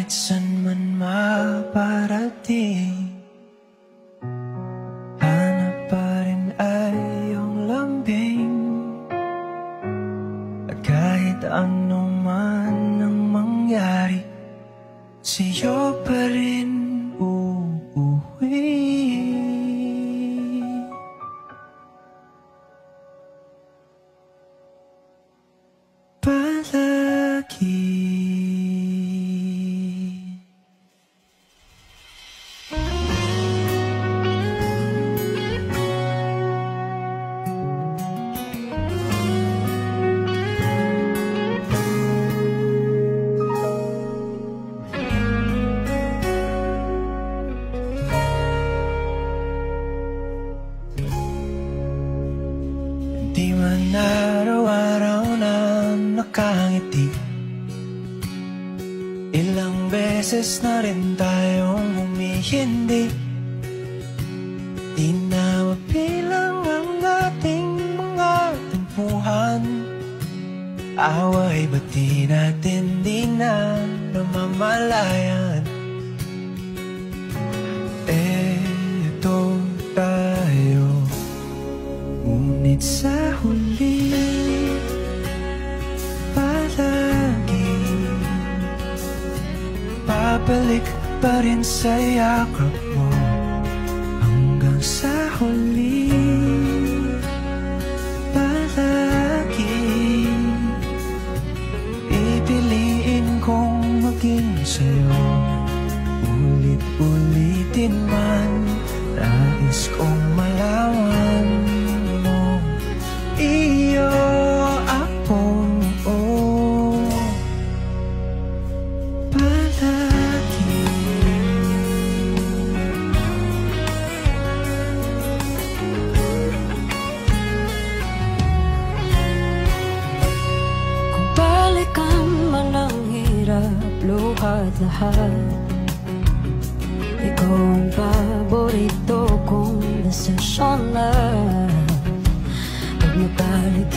kahit san man maparating, hanap pa rin ay iyong lambing. At kahit ano man ang mangyari, sa'yo pa rin uuwi. Palagi. Di man araw-araw na nakangiti, ilang beses na rin tayong humihindi. Di na mapilang ang ating mga tampuhan, away ba't di natin di na namamalayan? Eto tayo, ngunit sa huli palagi babalik pa rin sa yakap mo. Hanggang sa huli palagi pipiliin kong maging sa'yo. Ulit-ulitin man, nais kong malaman mo, iyo ako, palagi. Kung balikan man ang hirap, luhat lahat, ikaw ang paborito kong desisyon na. Pag nabalik